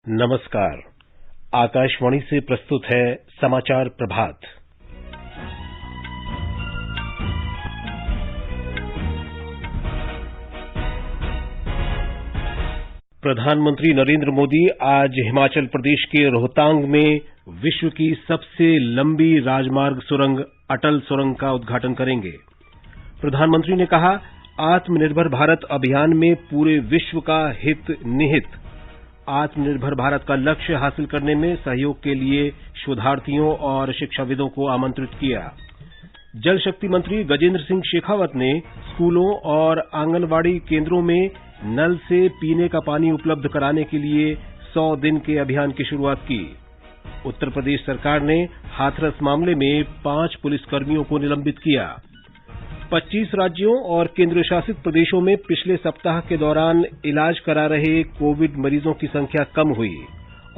नमस्कार। आकाशवाणी से प्रस्तुत है समाचार प्रभात। प्रधानमंत्री नरेंद्र मोदी आज हिमाचल प्रदेश के रोहतांग में विश्व की सबसे लंबी राजमार्ग सुरंग अटल सुरंग का उद्घाटन करेंगे। प्रधानमंत्री ने कहा, आत्मनिर्भर भारत अभियान में पूरे विश्व का हित निहित। आत्मनिर्भर भारत का लक्ष्य हासिल करने में सहयोग के लिए शोधार्थियों और शिक्षाविदों को आमंत्रित किया। जल शक्ति मंत्री गजेंद्र सिंह शेखावत ने स्कूलों और आंगनवाड़ी केंद्रों में नल से पीने का पानी उपलब्ध कराने के लिए 100 दिन के अभियान की शुरुआत की। उत्तर प्रदेश सरकार ने हाथरस मामले में 5 पुलिसकर्मियों को निलंबित किया। 25 राज्यों और केंद्र शासित प्रदेशों में पिछले सप्ताह के दौरान इलाज करा रहे कोविड मरीजों की संख्या कम हुई।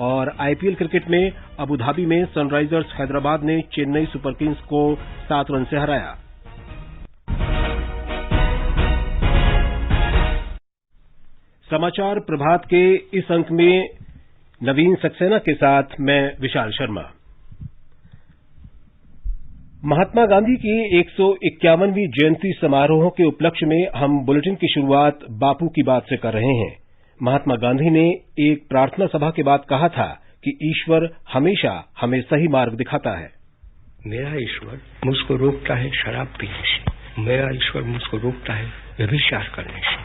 और आईपीएल क्रिकेट में अबू धाबी में सनराइजर्स हैदराबाद ने चेन्नई सुपर किंग्स को 7 रन से हराया। समाचार प्रभात के इस अंक में नवीन सक्सेना के साथ मैं विशाल शर्मा। महात्मा गांधी की 151वीं जयंती समारोह के उपलक्ष्य में हम बुलेटिन की शुरुआत बापू की बात से कर रहे हैं। महात्मा गांधी ने एक प्रार्थना सभा के बाद कहा था कि ईश्वर हमेशा हमें सही मार्ग दिखाता है। मेरा ईश्वर मुझको रोकता है शराब पीने से, मेरा ईश्वर मुझको रोकता है व्यभिचार करने से,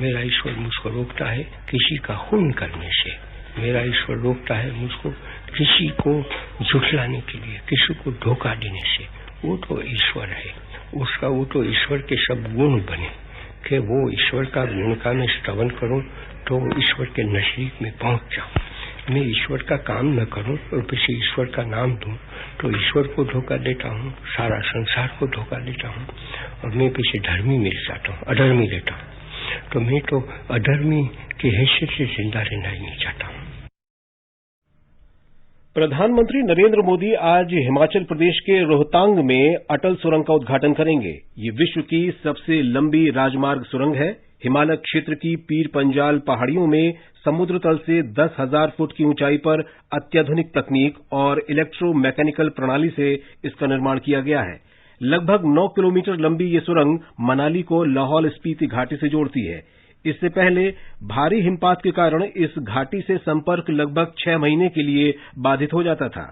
मेरा ईश्वर मुझको रोकता है किसी का खून करने से, मेरा ईश्वर रोकता है मुझको किसी को झुठलाने के लिए, किसी को धोखा देने से। वो तो ईश्वर है, उसका वो तो ईश्वर के सब गुण बने कि वो ईश्वर का गुण का मैं श्रवण करूं तो ईश्वर के नजदीक में पहुंच जाऊं। मैं ईश्वर का काम न करूं और पीछे ईश्वर का नाम दूं तो ईश्वर को धोखा देता हूं, सारा संसार को धोखा देता हूं और मैं पीछे धर्मी मिल जाता हूं, अधर्मी रहता हूं। तो मैं तो अधर्मी की हैसियत से जिंदा रहना ही नहीं चाहता हूं। प्रधानमंत्री नरेंद्र मोदी आज हिमाचल प्रदेश के रोहतांग में अटल सुरंग का उद्घाटन करेंगे। ये विश्व की सबसे लंबी राजमार्ग सुरंग है। हिमालय क्षेत्र की पीर पंजाल पहाड़ियों में समुद्र तल से 10,000 फुट की ऊंचाई पर अत्याधुनिक तकनीक और इलेक्ट्रोमैकेनिकल प्रणाली से इसका निर्माण किया गया है। लगभग 9 किलोमीटर लंबी ये सुरंग मनाली को लाहौल स्पीति घाटी से जोड़ती है। इससे पहले भारी हिमपात के कारण इस घाटी से संपर्क लगभग 6 महीने के लिए बाधित हो जाता था।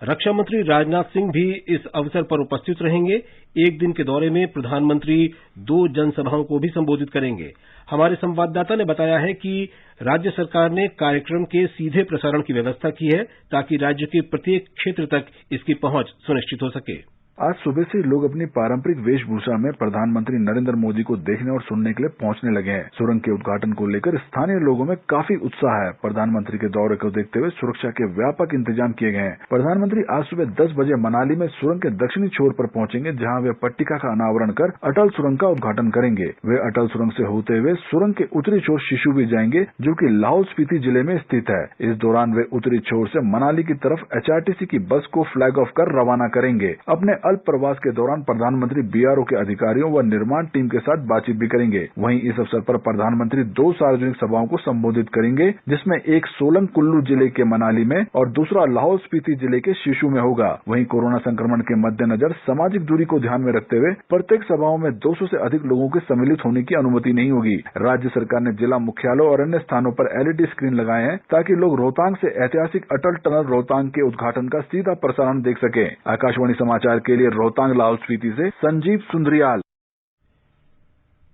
रक्षा मंत्री राजनाथ सिंह भी इस अवसर पर उपस्थित रहेंगे। एक दिन के दौरे में प्रधानमंत्री 2 जनसभाओं को भी संबोधित करेंगे। हमारे संवाददाता ने बताया है कि राज्य सरकार ने कार्यक्रम के सीधे प्रसारण की व्यवस्था की है ताकि राज्य के प्रत्येक क्षेत्र तक इसकी पहुंच सुनिश्चित हो सके। आज सुबह से लोग अपनी पारंपरिक वेशभूषा में प्रधानमंत्री नरेंद्र मोदी को देखने और सुनने के लिए पहुंचने लगे हैं। सुरंग के उद्घाटन को लेकर स्थानीय लोगों में काफी उत्साह है। प्रधानमंत्री के दौरे को देखते हुए सुरक्षा के व्यापक इंतजाम किए गए हैं। प्रधानमंत्री आज सुबह 10 बजे मनाली में सुरंग के दक्षिणी छोर पर पहुंचेंगे, जहां वे पट्टिका का अनावरण कर अटल सुरंग का उद्घाटन करेंगे। वे अटल सुरंग से होते हुए सुरंग के उत्तरी छोर शिशु भी जाएंगे, जो कि लाहौल स्पीति जिले में स्थित है। इस दौरान वे उत्तरी छोर से मनाली की तरफ एचआरटीसी की बस को फ्लैग ऑफ कर रवाना करेंगे। अपने अल्प प्रवास के दौरान प्रधानमंत्री बीआरओ के अधिकारियों व निर्माण टीम के साथ बातचीत भी करेंगे। वहीं इस अवसर पर प्रधानमंत्री 2 सार्वजनिक सभाओं को संबोधित करेंगे, जिसमें एक सोलंग कुल्लू जिले के मनाली में और दूसरा लाहौल स्पीति जिले के शिशु में होगा। वहीं कोरोना संक्रमण के मद्देनजर सामाजिक दूरी को ध्यान में रखते हुए प्रत्येक सभाओं में 200 से अधिक लोगों के सम्मिलित होने की अनुमति नहीं होगी। राज्य सरकार ने जिला मुख्यालयों और अन्य स्थानों पर एलईडी स्क्रीन लगाए हैं ताकि लोग रोहतांग से ऐतिहासिक अटल टनल रोहतांग के उद्घाटन का सीधा प्रसारण देख सके। आकाशवाणी समाचार के लिए रोहतांग लाहौल स्पीति से संजीव सुंदरियाल।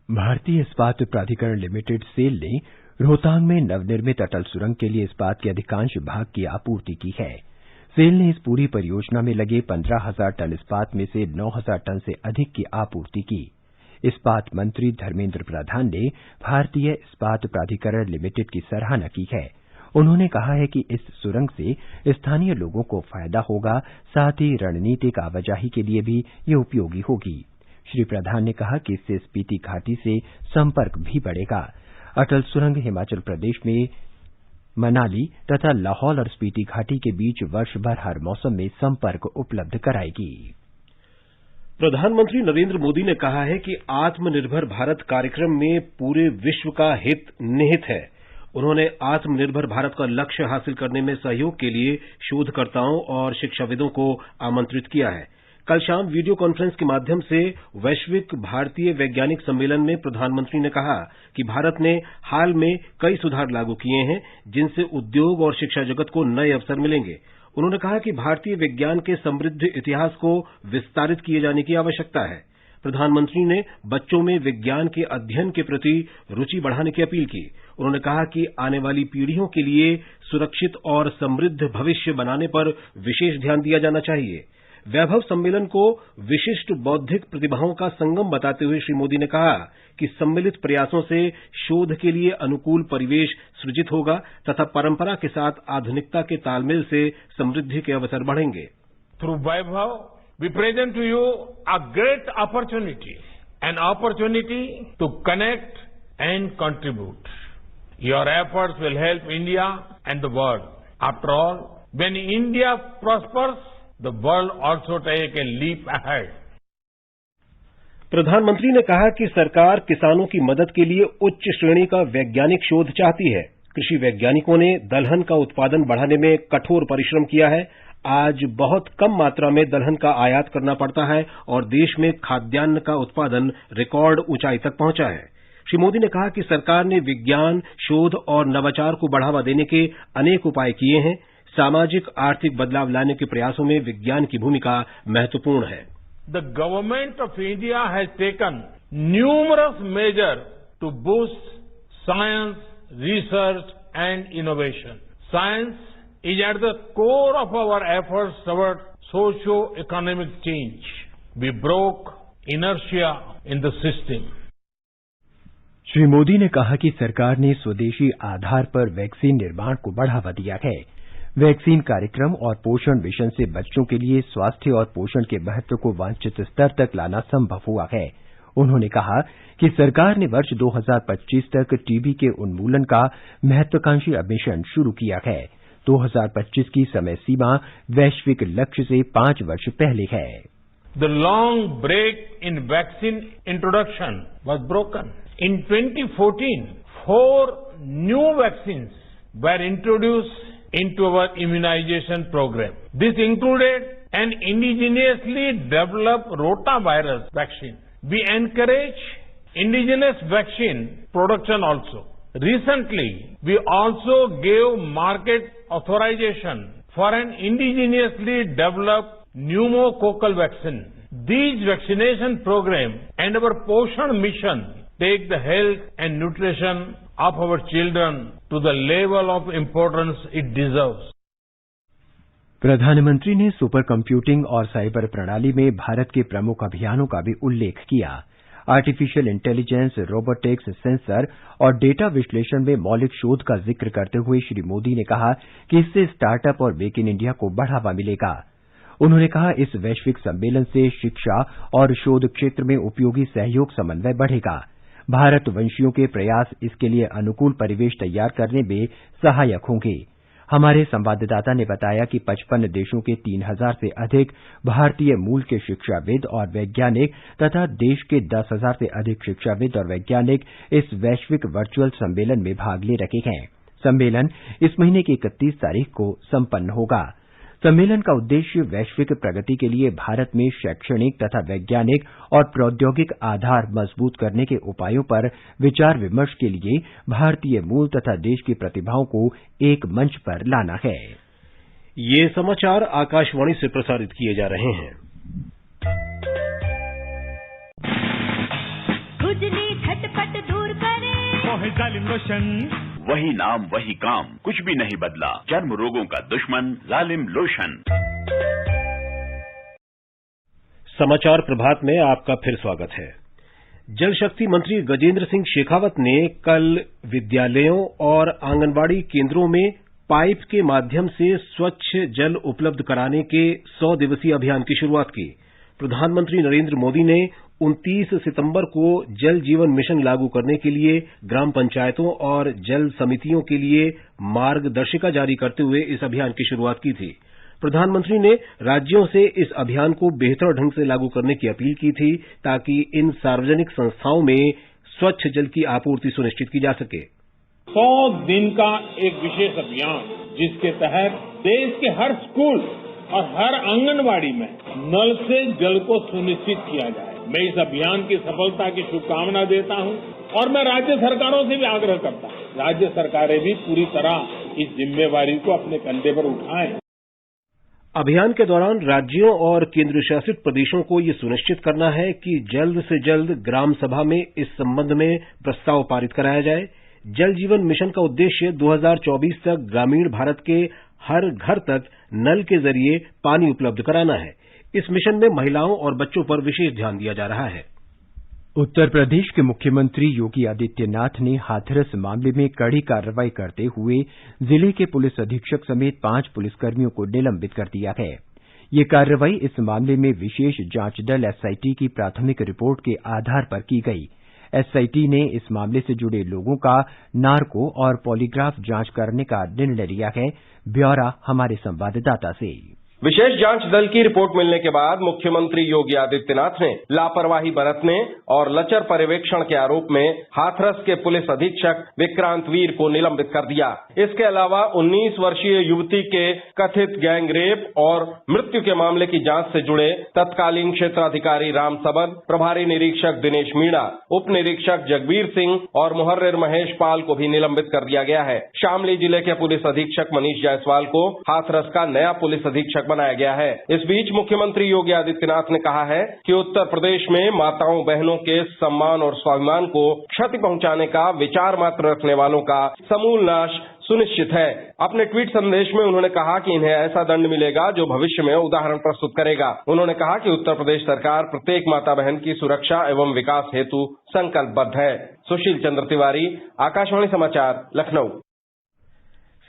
भारतीय इस्पात प्राधिकरण लिमिटेड सेल ने रोहतांग में नवनिर्मित अटल सुरंग के लिए इस्पात के अधिकांश भाग की आपूर्ति की है। सेल ने इस पूरी परियोजना में लगे 15,000 टन इस्पात में से 9,000 टन से अधिक की आपूर्ति की। इस्पात मंत्री धर्मेंद्र प्रधान ने भारतीय इस्पात प्राधिकरण लिमिटेड की सराहना की है। उन्होंने कहा है कि इस सुरंग से स्थानीय लोगों को फायदा होगा, साथ ही रणनीतिक आवाजाही के लिए भी ये उपयोगी होगी। श्री प्रधान ने कहा कि इससे स्पीति घाटी से संपर्क भी बढ़ेगा। अटल सुरंग हिमाचल प्रदेश में मनाली तथा लाहौल और स्पीति घाटी के बीच वर्ष भर हर मौसम में संपर्क उपलब्ध कराएगी। प्रधानमंत्री नरेंद्र मोदी ने कहा है कि आत्मनिर्भर भारत कार्यक्रम में पूरे विश्व का हित निहित है। उन्होंने आत्मनिर्भर भारत का लक्ष्य हासिल करने में सहयोग के लिए शोधकर्ताओं और शिक्षाविदों को आमंत्रित किया है। कल शाम वीडियो कॉन्फ्रेंस के माध्यम से वैश्विक भारतीय वैज्ञानिक सम्मेलन में प्रधानमंत्री ने कहा कि भारत ने हाल में कई सुधार लागू किए हैं, जिनसे उद्योग और शिक्षा जगत को नए अवसर मिलेंगे। उन्होंने कहा कि भारतीय विज्ञान के समृद्ध इतिहास को विस्तारित किए जाने की आवश्यकता है। प्रधानमंत्री ने बच्चों में विज्ञान के अध्ययन के प्रति रुचि बढ़ाने की अपील की। उन्होंने कहा कि आने वाली पीढ़ियों के लिए सुरक्षित और समृद्ध भविष्य बनाने पर विशेष ध्यान दिया जाना चाहिए। वैभव सम्मेलन को विशिष्ट बौद्धिक प्रतिभाओं का संगम बताते हुए श्री मोदी ने कहा कि सम्मिलित प्रयासों से शोध के लिए अनुकूल परिवेश सृजित होगा तथा परंपरा के साथ आधुनिकता के तालमेल से समृद्धि के अवसर बढ़ेंगे। Through Vaibhav we present to you a great opportunity, an opportunity to connect and contribute. Your efforts will help India and the world. After all, when India prospers, the world also take a leap ahead. प्रधानमंत्री ने कहा कि सरकार किसानों की मदद के लिए उच्च श्रेणी का वैज्ञानिक शोध चाहती है। कृषि वैज्ञानिकों ने दलहन का उत्पादन बढ़ाने में कठोर परिश्रम किया है। आज बहुत कम मात्रा में दलहन का आयात करना पड़ता है और देश में खाद्यान्न का उत्पादन रिकॉर्ड ऊंचाई तक पहुंचा है। श्री मोदी ने कहा कि सरकार ने विज्ञान, शोध और नवाचार को बढ़ावा देने के अनेक उपाय किए हैं। सामाजिक आर्थिक बदलाव लाने के प्रयासों में विज्ञान की भूमिका महत्वपूर्ण है। The government of India has taken numerous measures to boost science, research and innovation. Science is at the core of our efforts toward socio-economic change. We broke inertia in the system. Shri Modi ने कहा कि सरकार ने स्वदेशी आधार पर vaccine निर्माण को बढ़ावा दिया है। वैक्सीन कार्यक्रम और पोषण मिशन से बच्चों के लिए स्वास्थ्य और पोषण के महत्व को वांछित स्तर तक लाना संभव हुआ है। उन्होंने कहा कि सरकार ने वर्ष 2025 तक टीबी के उन्मूलन का महत्वाकांक्षी मिशन शुरू किया है। 2025 की समय सीमा वैश्विक लक्ष्य से 5 वर्ष पहले है। The long break in vaccine introduction was broken. In 2014, 4 new vaccines were introduced into our immunization program. This included an indigenously developed rotavirus vaccine. We encourage indigenous vaccine production also. Recently, we also gave market authorization for an indigenously developed pneumococcal vaccine. These vaccination program and our Poshan mission take the health and nutrition of our children to the level of importance it deserves. प्रधानमंत्री ने super computing और cyber प्रणाली में भारत के प्रमुख अभियानों का भी उल्लेख किया। आर्टिफिशियल इंटेलिजेंस, रोबोटिक्स, सेंसर और डेटा विश्लेषण में मौलिक शोध का जिक्र करते हुए श्री मोदी ने कहा कि इससे स्टार्टअप और मेक इन इंडिया को बढ़ावा मिलेगा। उन्होंने कहा इस वैश्विक सम्मेलन से शिक्षा और शोध क्षेत्र में उपयोगी सहयोग समन्वय बढ़ेगा। भारतवंशियों के प्रयास इसके लिए अनुकूल परिवेश तैयार करने में सहायक होंगे। हमारे संवाददाता ने बताया कि 55 देशों के 3000 से अधिक भारतीय मूल के शिक्षाविद और वैज्ञानिक तथा देश के 10,000 से अधिक शिक्षाविद और वैज्ञानिक इस वैश्विक वर्चुअल सम्मेलन में भाग ले रहे हैं। सम्मेलन इस महीने की 31 तारीख को संपन्न होगा। सम्मेलन का उद्देश्य वैश्विक प्रगति के लिए भारत में शैक्षणिक तथा वैज्ञानिक और प्रौद्योगिक आधार मजबूत करने के उपायों पर विचार विमर्श के लिए भारतीय मूल तथा देश की प्रतिभाओं को एक मंच पर लाना है। ये समाचार आकाशवाणी से प्रसारित किए जा रहे हैं। खुजली झटपट दूर करे, जालिम लोशन, वही नाम वही काम, कुछ भी नहीं बदला। चर्म रोगों का दुश्मन जालिम लोशन। समाचार प्रभात में आपका फिर स्वागत है। जल शक्ति मंत्री गजेंद्र सिंह शेखावत ने कल विद्यालयों और आंगनबाड़ी केंद्रों में पाइप के माध्यम से स्वच्छ जल उपलब्ध कराने के 100 दिवसीय अभियान की शुरुआत की। प्रधानमंत्री नरेंद्र मोदी ने 29 सितंबर को जल जीवन मिशन लागू करने के लिए ग्राम पंचायतों और जल समितियों के लिए मार्गदर्शिका जारी करते हुए इस अभियान की शुरुआत की थी। प्रधानमंत्री ने राज्यों से इस अभियान को बेहतर ढंग से लागू करने की अपील की थी ताकि इन सार्वजनिक संस्थाओं में स्वच्छ जल की आपूर्ति सुनिश्चित की जा सके। 100 दिन का एक विशेष अभियान जिसके तहत देश के हर स्कूल और हर आंगनबाड़ी में नल से जल को सुनिश्चित किया जाए। मैं इस अभियान की सफलता की शुभकामना देता हूं और मैं राज्य सरकारों से भी आग्रह करता हूं, राज्य सरकारें भी पूरी तरह इस जिम्मेवारी को अपने कंधे पर उठाएं। अभियान के दौरान राज्यों और केंद्र शासित प्रदेशों को ये सुनिश्चित करना है कि जल्द से जल्द ग्राम सभा में इस संबंध में प्रस्ताव पारित कराया जाए। जल जीवन मिशन का उद्देश्य 2024 तक ग्रामीण भारत के हर घर तक नल के जरिए पानी उपलब्ध कराना है। इस मिशन में महिलाओं और बच्चों पर विशेष ध्यान दिया जा रहा है। उत्तर प्रदेश के मुख्यमंत्री योगी आदित्यनाथ ने हाथरस मामले में कड़ी कार्रवाई करते हुए जिले के पुलिस अधीक्षक समेत 5 पुलिसकर्मियों को निलंबित कर दिया है। ये कार्रवाई इस मामले में विशेष जांच दल एसआईटी की प्राथमिक रिपोर्ट के आधार पर की गई। एसआईटी ने इस मामले से जुड़े लोगों का नार्को और पॉलीग्राफ जांच करने का निर्णय लिया है। ब्यौरा हमारे संवाददाता से। विशेष जांच दल की रिपोर्ट मिलने के बाद मुख्यमंत्री योगी आदित्यनाथ ने लापरवाही बरतने और लचर पर्यवेक्षण के आरोप में हाथरस के पुलिस अधीक्षक विक्रांत वीर को निलंबित कर दिया। इसके अलावा 19 वर्षीय युवती के कथित गैंग रेप और मृत्यु के मामले की जांच से जुड़े तत्कालीन क्षेत्राधिकारी राम सबन, प्रभारी निरीक्षक दिनेश मीणा, उप निरीक्षक जगबीर सिंह और मुहर्रिर महेश पाल को भी निलंबित कर दिया गया है। शामली जिले के पुलिस अधीक्षक मनीष जायसवाल को हाथरस का नया पुलिस अधीक्षक बनाया गया है। इस बीच मुख्यमंत्री योगी आदित्यनाथ ने कहा है कि उत्तर प्रदेश में माताओं बहनों के सम्मान और स्वाभिमान को क्षति पहुंचाने का विचार मात्र रखने वालों का समूल नाश सुनिश्चित है। अपने ट्वीट संदेश में उन्होंने कहा कि इन्हें ऐसा दंड मिलेगा जो भविष्य में उदाहरण प्रस्तुत करेगा। उन्होंने कहा कि उत्तर प्रदेश सरकार प्रत्येक माता बहन की सुरक्षा एवं विकास हेतु संकल्पबद्ध है। सुशील चंद्र तिवारी, आकाशवाणी समाचार, लखनऊ।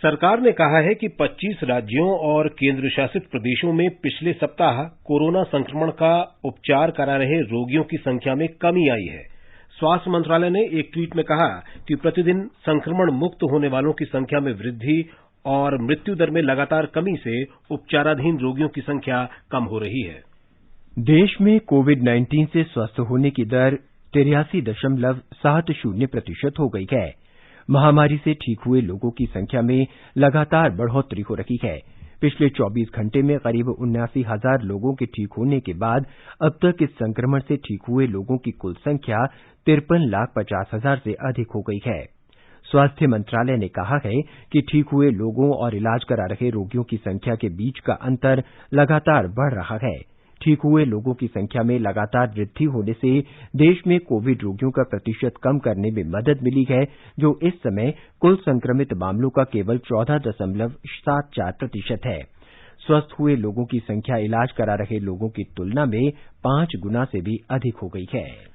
सरकार ने कहा है कि 25 राज्यों और केंद्र शासित प्रदेशों में पिछले सप्ताह कोरोना संक्रमण का उपचार करा रहे रोगियों की संख्या में कमी आई है। स्वास्थ्य मंत्रालय ने एक ट्वीट में कहा कि प्रतिदिन संक्रमण मुक्त होने वालों की संख्या में वृद्धि और मृत्यु दर में लगातार कमी से उपचाराधीन रोगियों की संख्या कम हो रही है। देश में कोविड-19 से स्वस्थ होने की दर 83.70% हो गई है। महामारी से ठीक हुए लोगों की संख्या में लगातार बढ़ोतरी हो रही है। पिछले 24 घंटे में करीब 79,000 लोगों के ठीक होने के बाद अब तक इस संक्रमण से ठीक हुए लोगों की कुल संख्या 53,50,000 से अधिक हो गई है। स्वास्थ्य मंत्रालय ने कहा है कि ठीक हुए लोगों और इलाज करा रहे रोगियों की संख्या के बीच का अंतर लगातार बढ़ रहा है। ठीक हुए लोगों की संख्या में लगातार वृद्धि होने से देश में कोविड रोगियों का प्रतिशत कम करने में मदद मिली है, जो इस समय कुल संक्रमित मामलों का केवल 14.74% है। स्वस्थ हुए लोगों की संख्या इलाज करा रहे लोगों की तुलना में 5 गुना से भी अधिक हो गई है।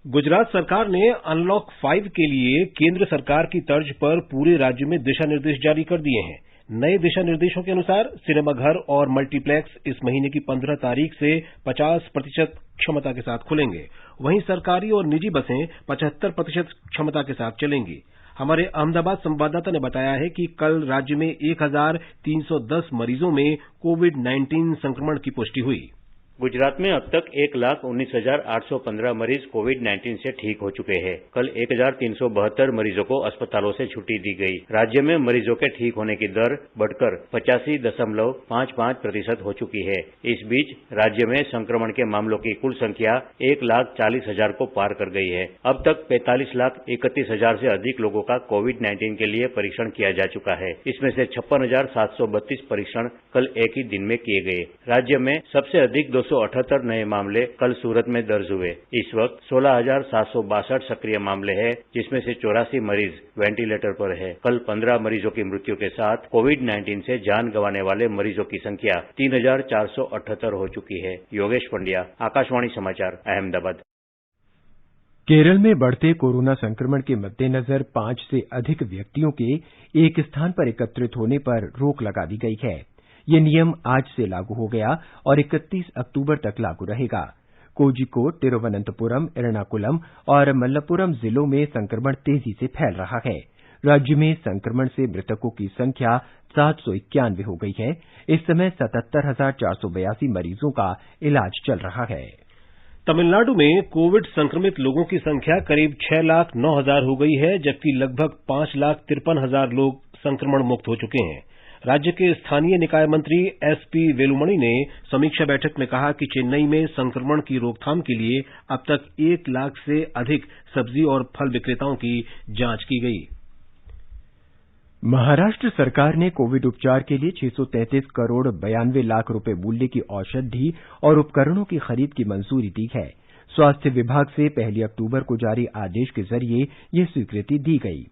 गुजरात सरकार ने अनलॉक 5 के लिए केंद्र सरकार की तर्ज पर पूरे राज्य में दिशा निर्देश जारी कर दिए हैं। नए दिशा निर्देशों के अनुसार सिनेमाघर और मल्टीप्लेक्स इस महीने की 15 तारीख से 50% क्षमता के साथ खुलेंगे। वहीं सरकारी और निजी बसें 75% क्षमता के साथ चलेंगी। हमारे अहमदाबाद संवाददाता ने बताया है कि कल राज्य में 1,310 मरीजों में कोविड-19 संक्रमण की पुष्टि हुई। गुजरात में अब तक 1,19,815 मरीज कोविड-19 से ठीक हो चुके हैं। कल 1,372 मरीजों को अस्पतालों से छुट्टी दी गई। राज्य में मरीजों के ठीक होने की दर बढ़कर 85.55% हो चुकी है। इस बीच राज्य में संक्रमण के मामलों की कुल संख्या 1,40,000 को पार कर गई है। अब तक 45,31,000 से अधिक लोगों का कोविड-19 के लिए परीक्षण किया जा चुका है। इसमें से 56,732 परीक्षण कल एक ही दिन में किए गए। राज्य में सबसे अधिक 278 नए मामले कल सूरत में दर्ज हुए। इस वक्त 16,762 सक्रिय मामले हैं, जिसमें से 84 मरीज वेंटिलेटर पर है। कल 15 मरीजों की मृत्यु के साथ कोविड-19 से जान गंवाने वाले मरीजों की संख्या 3,478 हो चुकी है। योगेश पंड्या, आकाशवाणी समाचार, अहमदाबाद। केरल में बढ़ते कोरोना संक्रमण के मद्देनजर 5 से अधिक व्यक्तियों के एक स्थान पर एकत्रित होने पर रोक लगा दी गई है। ये नियम आज से लागू हो गया और 31 अक्टूबर तक लागू रहेगा। कोझिकोड, तिरुवनंतपुरम, एर्नाकुलम और मलप्पुरम जिलों में संक्रमण तेजी से फैल रहा है। राज्य में संक्रमण से मृतकों की संख्या 791 हो गई है। इस समय 77,482 मरीजों का इलाज चल रहा है। तमिलनाडु में कोविड संक्रमित लोगों की संख्या करीब 6,09,000 हो गई है, जबकि लगभग 5,53,000 लोग संक्रमण मुक्त हो चुके हैं। राज्य के स्थानीय निकाय मंत्री एसपी वेलुमणि ने समीक्षा बैठक में कहा कि चेन्नई में संक्रमण की रोकथाम के लिए अब तक 1 लाख से अधिक सब्जी और फल विक्रेताओं की जांच की गई। महाराष्ट्र सरकार ने कोविड उपचार के लिए 633 करोड़ 92 लाख रुपए मूल्य की औषधि और उपकरणों की खरीद की मंजूरी दी है। स्वास्थ्य विभाग से 1 अक्टूबर को जारी आदेश के जरिए यह स्वीकृति दी गई।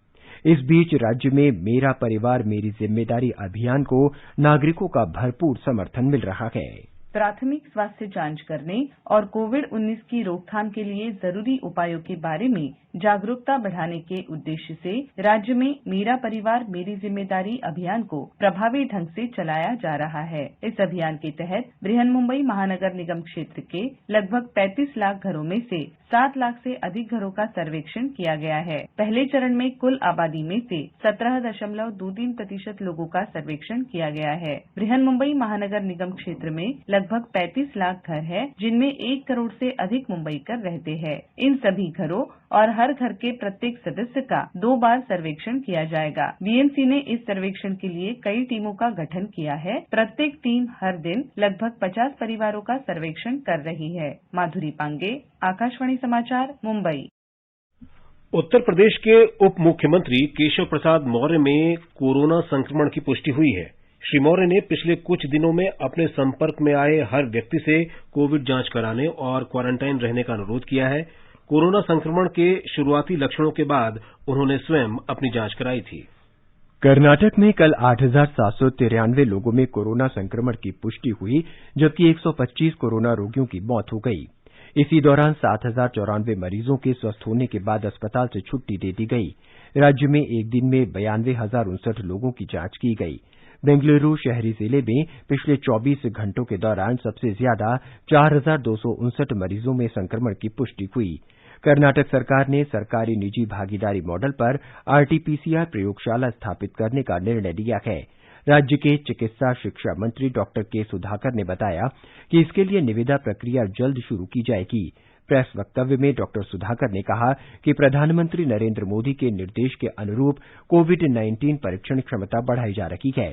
इस बीच राज्य में मेरा परिवार मेरी जिम्मेदारी अभियान को नागरिकों का भरपूर समर्थन मिल रहा है। प्राथमिक स्वास्थ्य जांच करने और कोविड-19 की रोकथाम के लिए जरूरी उपायों के बारे में जागरूकता बढ़ाने के उद्देश्य से राज्य में मेरा परिवार मेरी जिम्मेदारी अभियान को प्रभावी ढंग से चलाया जा रहा है। इस अभियान के तहत बृहन्मुंबई महानगर निगम क्षेत्र के लगभग 35 लाख घरों में से 7 लाख से अधिक घरों का सर्वेक्षण किया गया है। पहले चरण में कुल आबादी में से 17.23% लोगों का सर्वेक्षण किया गया है। बृहन्मुंबई महानगर निगम क्षेत्र में लगभग 35 लाख घर है, जिनमें 1 करोड़ से अधिक मुंबईकर रहते हैं। इन सभी घरों और हर घर के प्रत्येक सदस्य का 2 बार सर्वेक्षण किया जाएगा। बीएमसी ने इस सर्वेक्षण के लिए कई टीमों का गठन किया है। प्रत्येक टीम हर दिन लगभग 50 परिवारों का सर्वेक्षण कर रही है। माधुरी पांगे, आकाशवाणी समाचार, मुंबई। उत्तर प्रदेश के उप मुख्यमंत्री केशव प्रसाद मौर्य में कोरोना संक्रमण की पुष्टि हुई है। श्री मौर्य ने पिछले कुछ दिनों में अपने संपर्क में आए हर व्यक्ति से कोविड जांच कराने और क्वारंटाइन रहने का अनुरोध किया है। कोरोना संक्रमण के शुरुआती लक्षणों के बाद उन्होंने स्वयं अपनी जांच कराई थी। कर्नाटक में कल 8,793 लोगों में कोरोना संक्रमण की पुष्टि हुई, जबकि 125 कोरोना रोगियों की मौत हो गई। इसी दौरान 7,094 मरीजों के स्वस्थ होने के बाद अस्पताल से छुट्टी दे दी गई। राज्य में एक दिन में 92,059 लोगों की जांच की गई। बेंगलुरु शहरी जिले में पिछले 24 घंटों के दौरान सबसे ज्यादा 4,259 मरीजों में संक्रमण की पुष्टि हुई। कर्नाटक सरकार ने सरकारी निजी भागीदारी मॉडल पर आरटीपीसीआर प्रयोगशाला स्थापित करने का निर्णय लिया है। राज्य के चिकित्सा शिक्षा मंत्री डॉक्टर के सुधाकर ने बताया कि इसके लिए निविदा प्रक्रिया जल्द शुरू की जाएगी। प्रेस वक्तव्य में डॉक्टर सुधाकर ने कहा कि प्रधानमंत्री नरेंद्र मोदी के निर्देश के अनुरूप कोविड-19 परीक्षण क्षमता बढ़ाई जा रही है।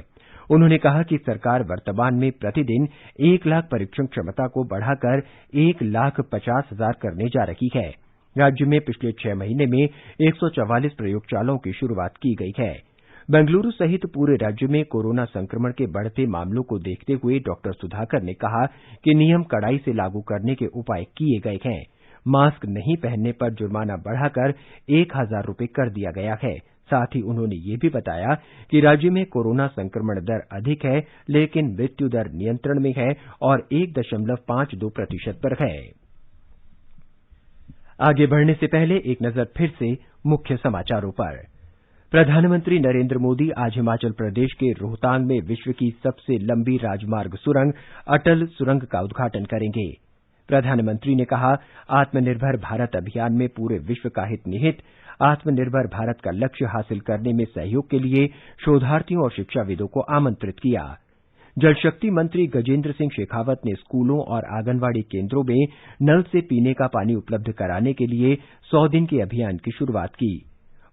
उन्होंने कहा कि सरकार वर्तमान में प्रतिदिन 1 लाख परीक्षण क्षमता को बढ़ाकर 1,50,000 करने जा रही है। राज्य में पिछले 6 महीने में 144 प्रयोगशालाओं की शुरुआत की गई है। बेंगलुरु सहित पूरे राज्य में कोरोना संक्रमण के बढ़ते मामलों को देखते हुए डॉक्टर सुधाकर ने कहा कि नियम कड़ाई से लागू करने के उपाय किए गए हैं। मास्क नहीं पहनने पर जुर्माना बढ़ाकर 1,000 रुपये कर दिया गया है। साथ ही उन्होंने ये भी बताया कि राज्य में कोरोना संक्रमण दर अधिक है, लेकिन मृत्यु दर नियंत्रण में है और 1.52% पर है। आगे बढ़ने से पहले एक नजर फिर से मुख्य समाचारों पर। प्रधानमंत्री नरेंद्र मोदी आज हिमाचल प्रदेश के रोहतांग में विश्व की सबसे लंबी राजमार्ग सुरंग अटल सुरंग का उद्घाटन करेंगे। प्रधानमंत्री ने कहा, आत्मनिर्भर भारत अभियान में पूरे विश्व का हित निहित। आत्मनिर्भर भारत का लक्ष्य हासिल करने में सहयोग के लिए शोधार्थियों और शिक्षाविदों को आमंत्रित किया। जल शक्ति मंत्री गजेंद्र सिंह शेखावत ने स्कूलों और आंगनवाड़ी केंद्रों में नल से पीने का पानी उपलब्ध कराने के लिए 100 दिन के अभियान की शुरुआत की।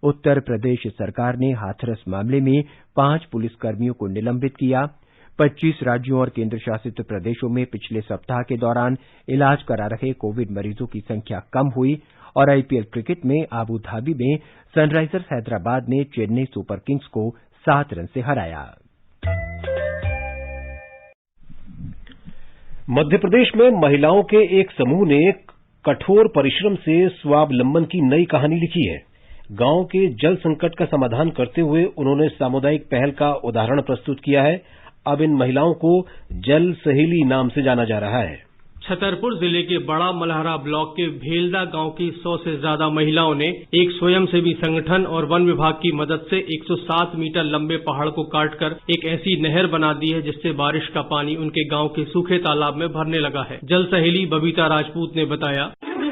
उत्तर प्रदेश सरकार ने हाथरस मामले में 5 पुलिसकर्मियों को निलंबित किया। 25 राज्यों और केंद्र शासित प्रदेशों में पिछले सप्ताह के दौरान इलाज करा रहे कोविड मरीजों की संख्या कम हुई। और आईपीएल क्रिकेट में आबू धाबी में सनराइजर्स हैदराबाद ने चेन्नई सुपर किंग्स को 7 रन से हराया। मध्य प्रदेश में महिलाओं के एक समूह ने कठोर परिश्रम से स्वावलंबन की नई कहानी लिखी है। गांव के जल संकट का समाधान करते हुए उन्होंने सामुदायिक पहल का उदाहरण प्रस्तुत किया है। अब इन महिलाओं को जल सहेली नाम से जाना जा रहा है। छतरपुर जिले के बड़ा मलहरा ब्लॉक के भेलदा गांव की 100 से ज्यादा महिलाओं ने एक स्वयंसेवी संगठन और वन विभाग की मदद से 107 मीटर लंबे पहाड़ को काटकर एक ऐसी नहर बना दी है जिससे बारिश का पानी उनके गांव के सूखे तालाब में भरने लगा है। जल सहेली बबीता राजपूत ने बताया,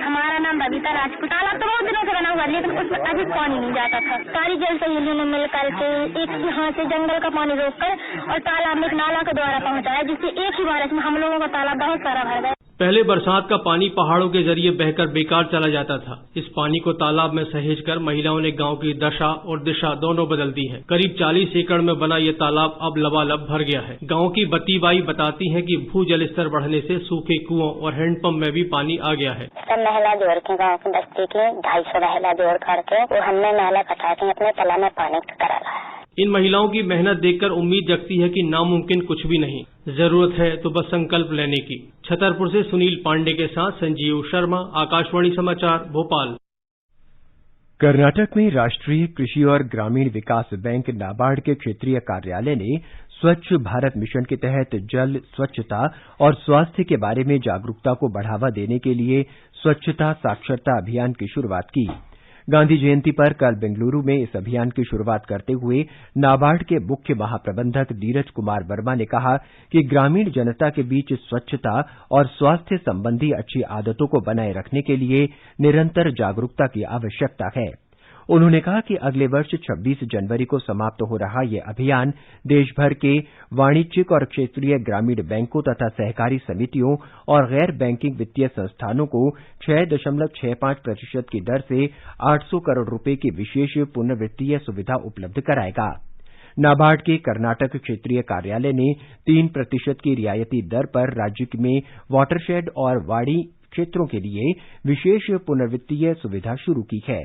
हमारा नाम बबीता राजपूत। तालाब तो बहुत दिनों से बना हुआ, लेकिन उसमें अधिक पानी नहीं जाता था। सारी जल सहेलियों ने मिल करके एक यहाँ से जंगल का पानी रोककर और तालाब में एक नाला के द्वारा पहुंचाया, जिससे एक ही बारिश में हम लोगों का तालाब बहुत सारा भर गया। पहले बरसात का पानी पहाड़ों के जरिए बहकर बेकार चला जाता था। इस पानी को तालाब में सहेज कर महिलाओं ने गांव की दशा और दिशा दोनों बदल दी है। करीब 40 एकड़ में बना ये तालाब अब लबालब भर गया है। गांव की बत्तीबाई बताती हैं कि भू जल स्तर बढ़ने से सूखे कुओं और हैंडपंप में भी पानी आ गया है। सब महिला जोड़ के गाँव की बस्ती की 250 महिला जोड़ करके वो हमने महिला कटा के अपने तालाब में पानी करा रहा है। इन महिलाओं की मेहनत देखकर उम्मीद जगती है कि नामुमकिन कुछ भी नहीं, जरूरत है तो बस संकल्प लेने की। छतरपुर से सुनील पांडे के साथ संजीव शर्मा, आकाशवाणी समाचार, भोपाल। कर्नाटक में राष्ट्रीय कृषि और ग्रामीण विकास बैंक नाबार्ड के क्षेत्रीय कार्यालय ने स्वच्छ भारत मिशन के तहत जल, स्वच्छता और स्वास्थ्य के बारे में जागरूकता को बढ़ावा देने के लिए स्वच्छता साक्षरता अभियान की शुरुआत की। गांधी जयंती पर कल बेंगलुरु में इस अभियान की शुरुआत करते हुए नाबार्ड के मुख्य महाप्रबंधक धीरज कुमार वर्मा ने कहा कि ग्रामीण जनता के बीच स्वच्छता और स्वास्थ्य संबंधी अच्छी आदतों को बनाए रखने के लिए निरंतर जागरूकता की आवश्यकता है। उन्होंने कहा कि अगले वर्ष 26 जनवरी को समाप्त हो रहा यह अभियान देश भर के वाणिज्यिक और क्षेत्रीय ग्रामीण बैंकों तथा सहकारी समितियों और गैर बैंकिंग वित्तीय संस्थानों को 6.65% की दर से 800 करोड़ रुपए की विशेष पुनर्वित्तीय सुविधा उपलब्ध कराएगा। नाबार्ड के कर्नाटक क्षेत्रीय कार्यालय ने 3% की रियायती दर पर राज्य में वाटरशेड और वाड़ी क्षेत्रों के लिए विशेष पुनर्वित्तीय सुविधा शुरू की है।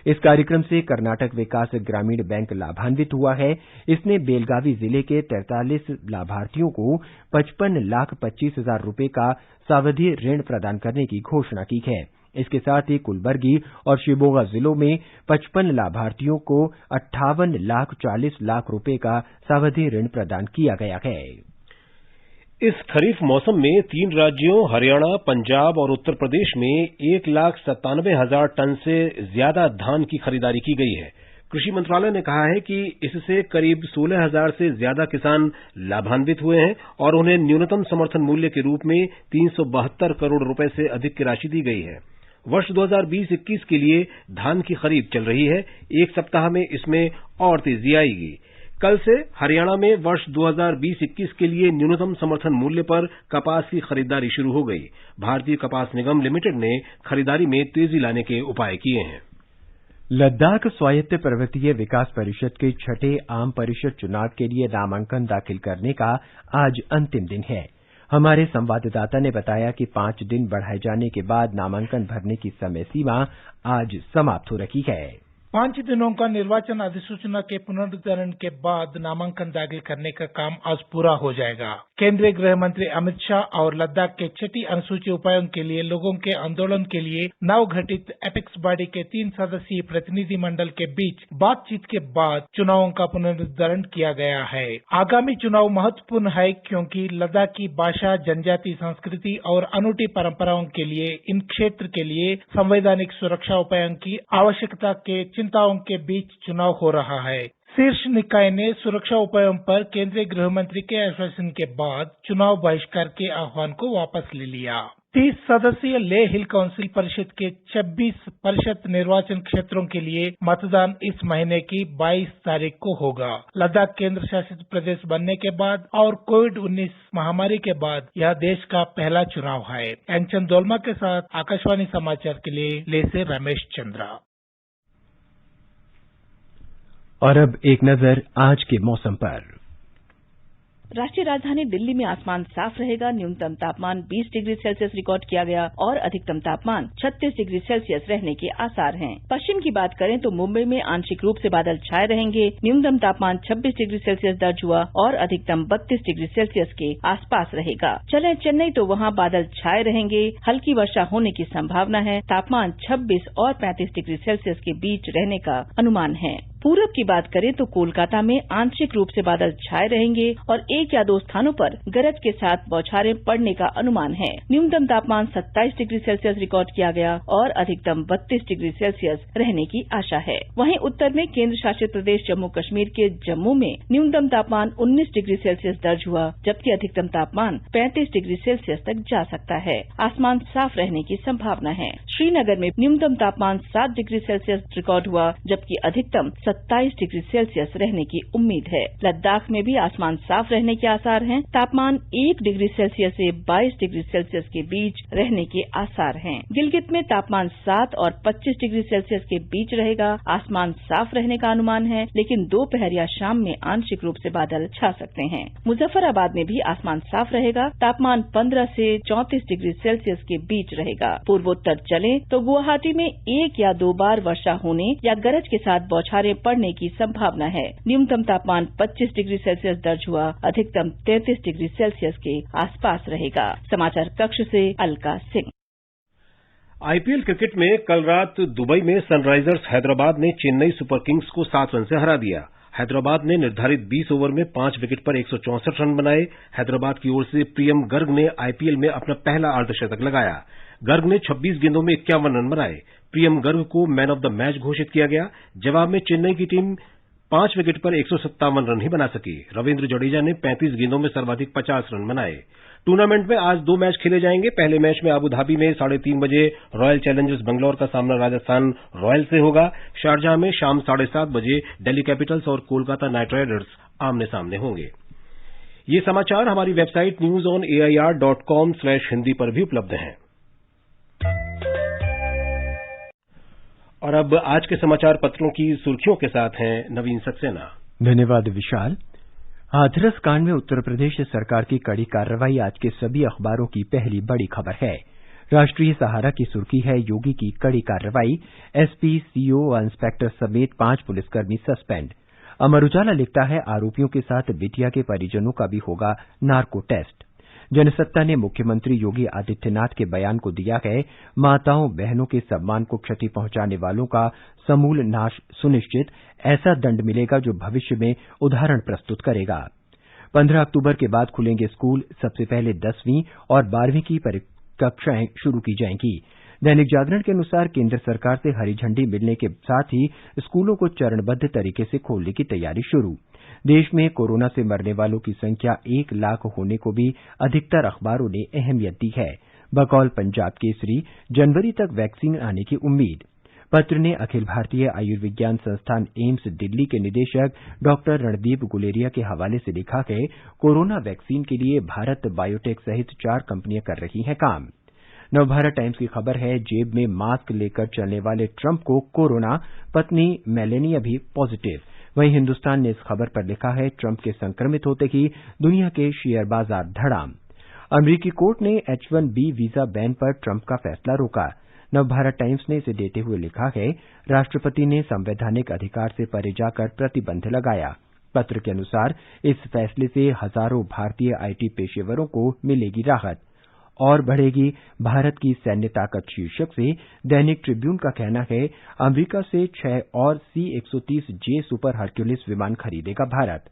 इस कार्यक्रम से कर्नाटक विकास ग्रामीण बैंक लाभान्वित हुआ है। इसने बेलगावी जिले के 43 लाभार्थियों को 55,25,000 रुपए का सावधि ऋण प्रदान करने की घोषणा की है। इसके साथ ही कुलबर्गी और शिवमोगा जिलों में 55 लाभार्थियों को 58,40,00,000 रुपए का सावधि ऋण प्रदान किया गया है। इस खरीफ मौसम में 3 राज्यों हरियाणा, पंजाब और उत्तर प्रदेश में 1,97,000 टन से ज्यादा धान की खरीदारी की गई है। कृषि मंत्रालय ने कहा है कि इससे करीब 16,000 से ज्यादा किसान लाभान्वित हुए हैं और उन्हें न्यूनतम समर्थन मूल्य के रूप में 372 करोड़ रुपए से अधिक की राशि दी गई है। वर्ष 2020-21 के लिए धान की खरीद चल रही है। एक सप्ताह में इसमें और तेजी आएगी। कल से हरियाणा में वर्ष 2020-21 के लिए न्यूनतम समर्थन मूल्य पर कपास की खरीदारी शुरू हो गई। भारतीय कपास निगम लिमिटेड ने खरीदारी में तेजी लाने के उपाय किए हैं। लद्दाख स्वायत्त पर्वतीय विकास परिषद के 6ठे आम परिषद चुनाव के लिए नामांकन दाखिल करने का आज अंतिम दिन है। हमारे संवाददाता ने बताया कि 5 दिन बढ़ाए जाने के बाद नामांकन भरने की समय सीमा आज समाप्त हो रही है। 5 दिनों का निर्वाचन अधिसूचना के पुनर्निर्धारण के बाद नामांकन दाखिल करने का काम आज पूरा हो जाएगा। केंद्रीय गृह मंत्री अमित शाह और लद्दाख के 6ठी अनुसूची उपायों के लिए लोगों के आंदोलन के लिए नवगठित एपेक्स बॉडी के 3 सदस्यीय प्रतिनिधि मंडल के बीच बातचीत के बाद चुनावों का पुनर्निर्धारण किया गया है। आगामी चुनाव महत्वपूर्ण है क्योंकि लद्दाख की भाषा, जनजाति, संस्कृति और अनूठी परंपराओं के लिए इन क्षेत्र के लिए संवैधानिक सुरक्षा उपायों की आवश्यकता के चिंताओं के बीच चुनाव हो रहा है। शीर्ष निकाय ने सुरक्षा उपायों पर केंद्रीय गृह मंत्री के आश्वासन के बाद चुनाव बहिष्कार के आह्वान को वापस ले लिया। 30 सदस्यीय लेह हिल काउंसिल परिषद के 26 परिषद निर्वाचन क्षेत्रों के लिए मतदान इस महीने की 22 तारीख को होगा। लद्दाख केंद्र शासित प्रदेश बनने के बाद और कोविड-19 महामारी के बाद यह देश का पहला चुनाव है। एंचन दोलमा के साथ आकाशवाणी समाचार के लिए लेह से रमेश चंद्रा। और अब एक नजर आज के मौसम पर। राष्ट्रीय राजधानी दिल्ली में आसमान साफ रहेगा। न्यूनतम तापमान 20 डिग्री सेल्सियस रिकॉर्ड किया गया और अधिकतम तापमान 36 डिग्री सेल्सियस रहने के आसार हैं। पश्चिम की बात करें तो मुंबई में आंशिक रूप से बादल छाए रहेंगे। न्यूनतम तापमान 26 डिग्री सेल्सियस दर्ज हुआ और अधिकतम 32 डिग्री सेल्सियस के आसपास रहेगा। चलें चेन्नई तो वहां बादल छाए रहेंगे, हल्की वर्षा होने की संभावना है। तापमान 26 और 35 डिग्री सेल्सियस के बीच रहने का अनुमान है। पूरब की बात करें तो कोलकाता में आंशिक रूप से बादल छाए रहेंगे और 1 या 2 स्थानों पर गरज के साथ बौछारें पड़ने का अनुमान है। न्यूनतम तापमान 27 डिग्री सेल्सियस रिकॉर्ड किया गया और अधिकतम 32 डिग्री सेल्सियस रहने की आशा है। वहीं उत्तर में केंद्र शासित प्रदेश जम्मू कश्मीर के जम्मू में न्यूनतम तापमान 19 डिग्री सेल्सियस दर्ज हुआ, जबकि अधिकतम तापमान 35 डिग्री सेल्सियस तक जा सकता है। आसमान साफ रहने की संभावना है। श्रीनगर में न्यूनतम तापमान 7 डिग्री सेल्सियस रिकॉर्ड हुआ, जबकि अधिकतम 27 डिग्री सेल्सियस रहने की उम्मीद है। लद्दाख में भी आसमान साफ रहने के आसार हैं। तापमान 1 डिग्री सेल्सियस से 22 डिग्री सेल्सियस के बीच रहने के आसार हैं। गिलगित में तापमान 7 और 25 डिग्री सेल्सियस के बीच रहेगा। आसमान साफ रहने का अनुमान है, लेकिन दोपहर या शाम में आंशिक रूप से बादल छा सकते हैं। मुजफ्फराबाद में भी आसमान साफ रहेगा। तापमान 15 से 34 डिग्री सेल्सियस के बीच रहेगा। पूर्वोत्तर चले तो गुवाहाटी में 1 या 2 बार वर्षा होने या गरज के साथ बौछारें पड़ने की संभावना है। न्यूनतम तापमान 25 डिग्री सेल्सियस दर्ज हुआ। अधिकतम 33 डिग्री सेल्सियस के आसपास रहेगा। समाचार कक्ष से अलका सिंह। आईपीएल क्रिकेट में कल रात दुबई में सनराइजर्स हैदराबाद ने चेन्नई सुपर किंग्स को 7 रन से हरा दिया। हैदराबाद ने निर्धारित 20 ओवर में 5 विकेट पर 164 रन बनाए। हैदराबाद की ओर से प्रियम गर्ग ने आईपीएल में अपना पहला अर्धशतक लगाया। गर्ग ने 26 गेंदों में 51 रन बनाए। प्रियम गर्ग को मैन ऑफ द मैच घोषित किया गया। जवाब में चेन्नई की टीम 5 विकेट पर 157 रन ही बना सकी। रविंद्र जडेजा ने 35 गेंदों में सर्वाधिक 50 रन बनाए। टूर्नामेंट में आज 2 मैच खेले जाएंगे। पहले मैच में अबू धाबी में 3:30 बजे रॉयल चैलेंजर्स बेंगलौर का सामना राजस्थान रॉयल्स से होगा। शारजाह में शाम 7:30 बजे दिल्ली कैपिटल्स और कोलकाता नाइट राइडर्स आमने सामने होंगे। ये समाचार हमारी वेबसाइट newsonair.com/hindi पर भी उपलब्ध हैं। और अब आज के समाचार पत्रों की सुर्खियों के साथ हैं नवीन सक्सेना। धन्यवाद विशाल। हाथरस कांड में उत्तर प्रदेश सरकार की कड़ी कार्रवाई आज के सभी अखबारों की पहली बड़ी खबर है। राष्ट्रीय सहारा की सुर्खी है योगी की कड़ी कार्रवाई, एसपी, सीओ और इंस्पेक्टर समेत 5 पुलिसकर्मी सस्पेंड। अमर उजाला लिखता है आरोपियों के साथ बिटिया के परिजनों का भी होगा नार्को टेस्ट। जनसत्ता ने मुख्यमंत्री योगी आदित्यनाथ के बयान को दिया है माताओं बहनों के सम्मान को क्षति पहुंचाने वालों का समूल नाश सुनिश्चित, ऐसा दंड मिलेगा जो भविष्य में उदाहरण प्रस्तुत करेगा। 15 अक्टूबर के बाद खुलेंगे स्कूल। सबसे पहले 10वीं और 12वीं की कक्षाएं शुरू की जाएंगी। दैनिक जागरण के अनुसार केंद्र सरकार से हरी झंडी मिलने के साथ ही स्कूलों को चरणबद्ध तरीके से खोलने की तैयारी शुरू। देश में कोरोना से मरने वालों की संख्या 1 लाख होने को भी अधिकतर अखबारों ने अहमियत दी है। बकौल पंजाब केसरी, जनवरी तक वैक्सीन आने की उम्मीद। पत्र ने अखिल भारतीय आयुर्विज्ञान संस्थान एम्स दिल्ली के निदेशक डॉक्टर रणदीप गुलेरिया के हवाले से लिखा है कोरोना वैक्सीन के लिए भारत बायोटेक सहित 4 कंपनियां कर रही हैं काम। नवभारत टाइम्स की खबर है जेब में मास्क लेकर चलने वाले ट्रंप को कोरोना, पत्नी मेलेनिया भी पॉजिटिव। वहीं हिंदुस्तान ने इस खबर पर लिखा है ट्रंप के संक्रमित होते ही दुनिया के शेयर बाजार धड़ाम। अमरीकी कोर्ट ने H-1B वीजा बैन पर ट्रंप का फैसला रोका। नवभारत टाइम्स ने इसे देते हुए लिखा है राष्ट्रपति ने संवैधानिक अधिकार से परे जाकर प्रतिबंध लगाया। पत्र के अनुसार इस फैसले से हजारों भारतीय आईटी पेशेवरों को मिलेगी राहत और बढ़ेगी भारत की सैन्य ताकत शीर्षक से दैनिक ट्रिब्यून का कहना है अमेरिका से 6 और C-130J सुपर हरक्यूलिस विमान खरीदेगा भारत।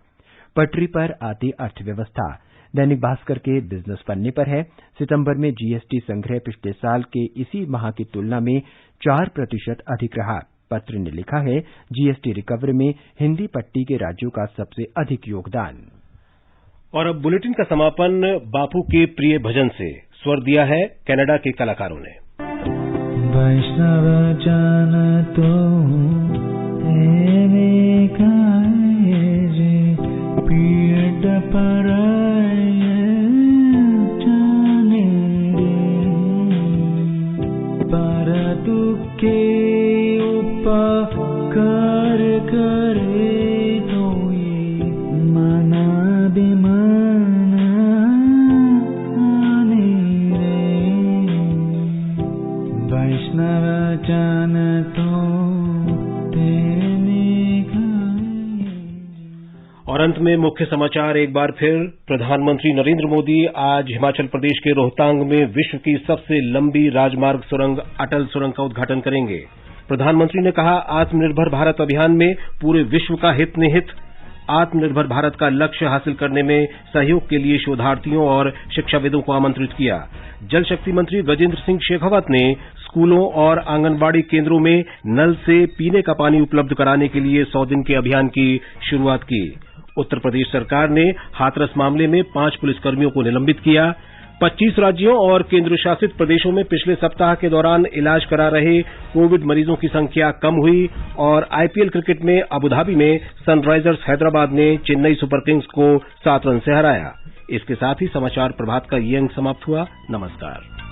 पटरी पर आती अर्थव्यवस्था। दैनिक भास्कर के बिजनेस पन्ने पर है सितंबर में जीएसटी संग्रह पिछले साल के इसी माह की तुलना में 4% अधिक रहा। पत्र ने लिखा है जीएसटी रिकवरी में हिंदी पट्टी के राज्यों का सबसे अधिक योगदान। और अब बुलेटिन का समापन बापू के प्रिय भजन से स्वर दिया है कनाडा के कलाकारों ने। वैष्णव जन तो तेरे गाए जे पीठ पर जाने पर दुखे उपकार करे तो ये मना बिमाना वैष्णव जन तो और अंत में मुख्य समाचार एक बार फिर। प्रधानमंत्री नरेंद्र मोदी आज हिमाचल प्रदेश के रोहतांग में विश्व की सबसे लंबी राजमार्ग सुरंग अटल सुरंग का उद्घाटन करेंगे। प्रधानमंत्री ने कहा आत्मनिर्भर भारत अभियान में पूरे विश्व का हित निहित। आत्मनिर्भर भारत का लक्ष्य हासिल करने में सहयोग के लिए शोधार्थियों और शिक्षाविदों को आमंत्रित किया। जल शक्ति मंत्री गजेंद्र सिंह शेखावत ने स्कूलों और आंगनबाड़ी केंद्रों में नल से पीने का पानी उपलब्ध कराने के लिए 100 दिन के अभियान की शुरुआत की। उत्तर प्रदेश सरकार ने हाथरस मामले में 5 पुलिसकर्मियों को निलंबित किया। 25 राज्यों और केंद्र शासित प्रदेशों में पिछले सप्ताह के दौरान इलाज करा रहे कोविड मरीजों की संख्या कम हुई और आईपीएल क्रिकेट में अबुधाबी में सनराइजर्स हैदराबाद ने चेन्नई सुपर किंग्स को 7 रन से हराया। इसके साथ ही समाचार प्रभात का ये अंक समाप्त हुआ। नमस्कार।